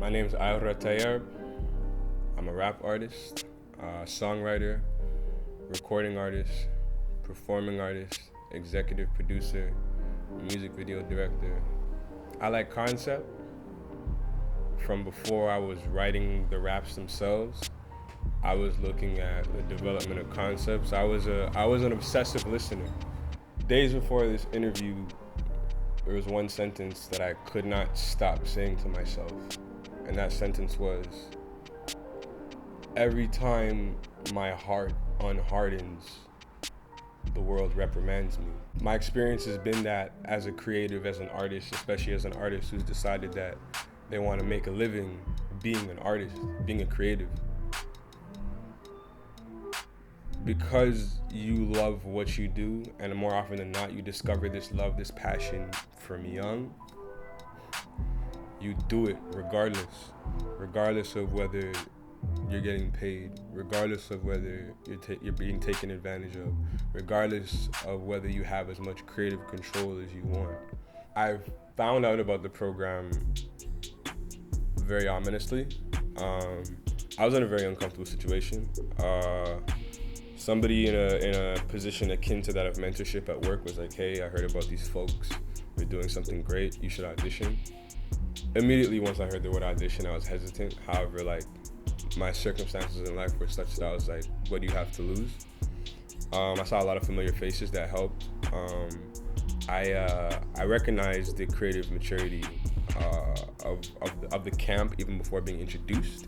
My name's Ayrah. I'm a rap artist, songwriter, recording artist, performing artist, executive producer, music video director. I like concept. From before I was writing the raps themselves, I was looking at the development of concepts. I was an obsessive listener. Days before this interview, there was one sentence that I could not stop saying to myself. And that sentence was, every time my heart unhardens, the world reprimands me. My experience has been that as a creative, as an artist, especially as an artist who's decided that they want to make a living being an artist, being a creative. Because you love what you do, and more often than not, you discover this love, this passion from young, you do it regardless of whether you're getting paid, regardless of whether you're being taken advantage of, regardless of whether you have as much creative control as you want. I found out about the program very ominously. I was in a very uncomfortable situation. Somebody in a position akin to that of mentorship at work was like, hey, I heard about these folks. They're doing something great. You should audition. Immediately once I heard the word audition, I was hesitant. However, my circumstances in life were such that I was like, what do you have to lose? I saw a lot of familiar faces that helped. I recognized the creative maturity of the camp even before being introduced.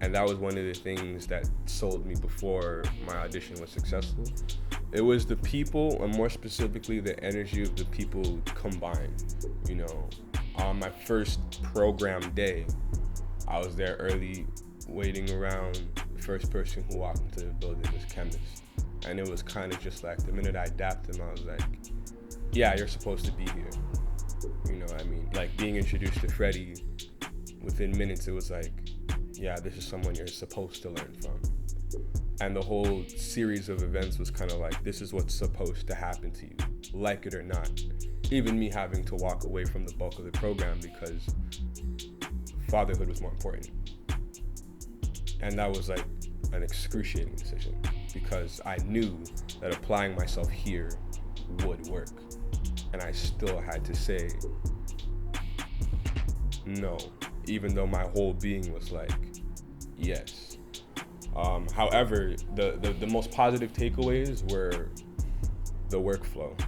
And that was one of the things that sold me before my audition was successful. It was the people, and more specifically, the energy of the people combined. On my first program day, I was there early, waiting around. The first person who walked into the building was Chemist. And it was kind of just like, the minute I dapped him, I was like, yeah, you're supposed to be here. You know what I mean? Like being introduced to Freddie, within minutes, it was like, yeah, this is someone you're supposed to learn from. And the whole series of events was kind of like, this is what's supposed to happen to you, like it or not. Even me having to walk away from the bulk of the program because fatherhood was more important. And that was like an excruciating decision because I knew that applying myself here would work. And I still had to say no, even though my whole being was like, yes. However, the most positive takeaways were the workflow.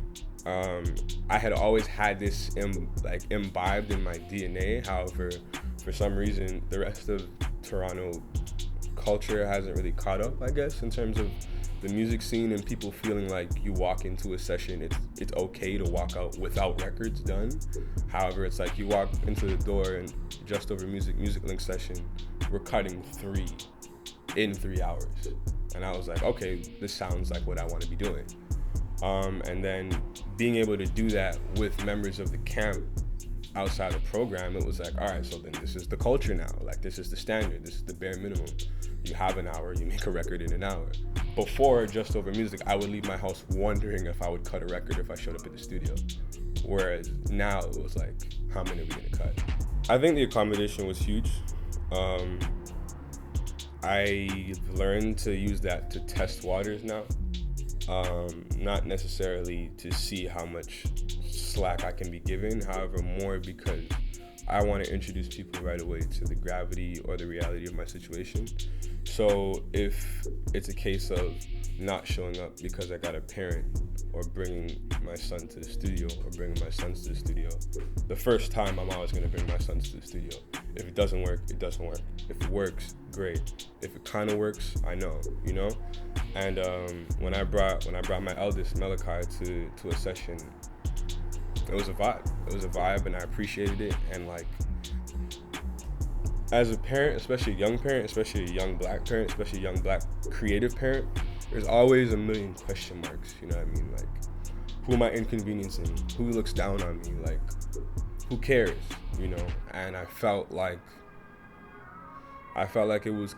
I had always had this imbibed in my DNA. However, for some reason, the rest of Toronto culture hasn't really caught up, I guess, in terms of the music scene and people feeling like you walk into a session, it's okay to walk out without records done. However, it's like you walk into the door and Just Over Music link session, we're cutting 3 in 3 hours. And I was like, okay, this sounds like what I want to be doing. And then being able to do that with members of the camp outside the program, it was like, all right, so then this is the culture now. Like, this is the standard. This is the bare minimum. You have an hour, you make a record in an hour. Before Just Over Music, I would leave my house wondering if I would cut a record if I showed up at the studio. Whereas now it was like, how many are we gonna cut? I think the accommodation was huge. I've learned to use that to test waters now. Not necessarily to see how much slack I can be given, however, more because I want to introduce people right away to the gravity or the reality of my situation. So if it's a case of not showing up because I got a parent or bringing my son to the studio or bringing my sons to the studio, the first time I'm always going to bring my sons to the studio. If it doesn't work, it doesn't work. If it works, great. If it kind of works, I know, And when I brought my eldest, Malachi, to a session, it was a vibe. It was a vibe, and I appreciated it. And as a parent, especially a young parent, especially a young black parent, especially a young black creative parent, there's always a million question marks. You know what I mean? Like, who am I inconveniencing? Who looks down on me? Like, who cares? And I felt like it was,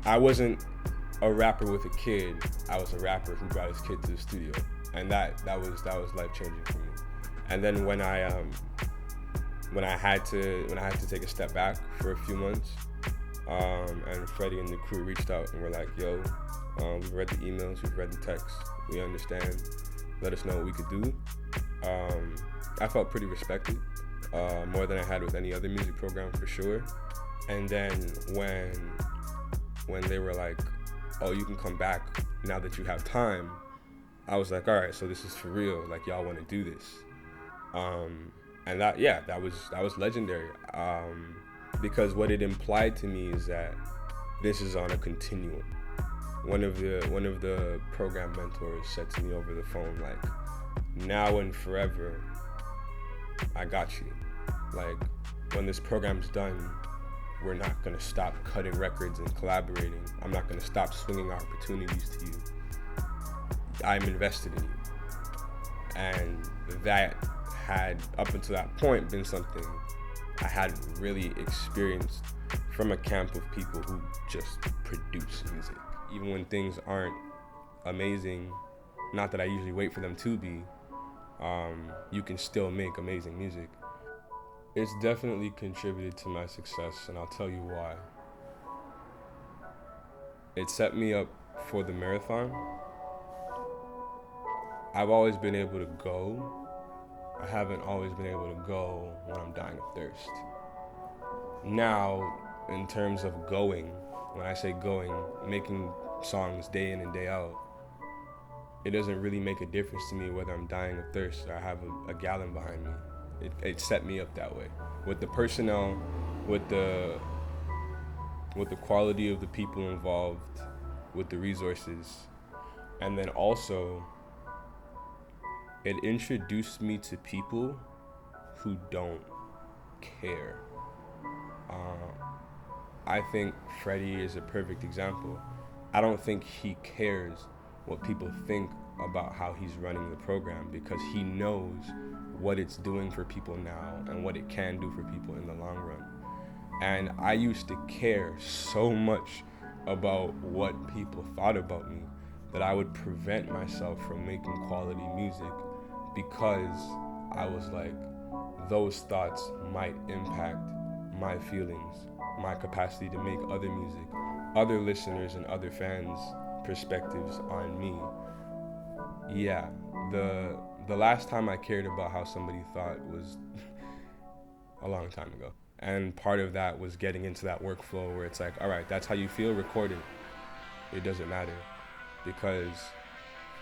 I wasn't a rapper with a kid. I was a rapper who brought his kid to the studio. And that was life-changing for me. And then when I when I had to take a step back for a few months, and Freddie and the crew reached out and were like, yo, we've read the emails, we've read the texts, we understand, let us know what we could do. I felt pretty respected, more than I had with any other music program for sure. And then when they were like, oh, you can come back now that you have time, I was like, all right, so this is for real, like y'all want to do this. And that was legendary, because what it implied to me is that this is on a continuum. One of the program mentors said to me over the phone, like, now and forever, I got you. Like, when this program's done, we're not gonna stop cutting records and collaborating. I'm not gonna stop swinging opportunities to you. I'm invested in you. And that had, up until that point, been something I hadn't really experienced from a camp of people who just produce music. Even when things aren't amazing, not that I usually wait for them to be, you can still make amazing music. It's definitely contributed to my success, and I'll tell you why. It set me up for the marathon. I've always been able to go. I haven't always been able to go when I'm dying of thirst. Now, in terms of going, when I say going, making songs day in and day out, it doesn't really make a difference to me whether I'm dying of thirst or I have a gallon behind me. It set me up that way. With the personnel, with the quality of the people involved, with the resources, and then also it introduced me to people who don't care. I think Freddie is a perfect example. I don't think he cares what people think about how he's running the program, because he knows what it's doing for people now and what it can do for people in the long run. And I used to care so much about what people thought about me that I would prevent myself from making quality music because I was like, those thoughts might impact my feelings, my capacity to make other music, other listeners and other fans' perspectives on me. Yeah, the last time I cared about how somebody thought was a long time ago. And part of that was getting into that workflow where it's like, all right, that's how you feel, record it. It doesn't matter, because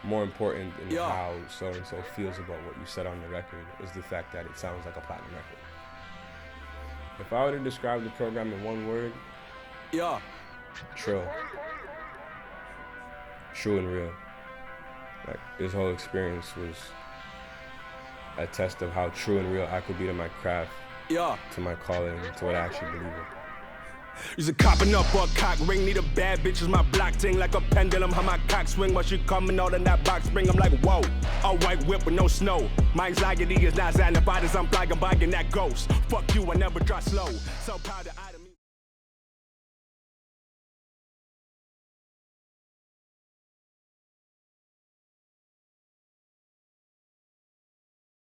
more important than how so-and-so feels about what you said on the record is the fact that it sounds like a platinum record. If I were to describe the program in one word, trill. True and real. Like, this whole experience was a test of how true and real I could be to my craft, to my calling, to what I actually believe in. You's a copping up or a cock ring, need a bad bitch is my black ting, like a pendulum, how my cock swing while she coming out in that box spring. I'm like, whoa, a white whip with no snow. My anxiety is not signified as I'm flying, buying that ghost. Fuck you, I never draw slow. So proud of me.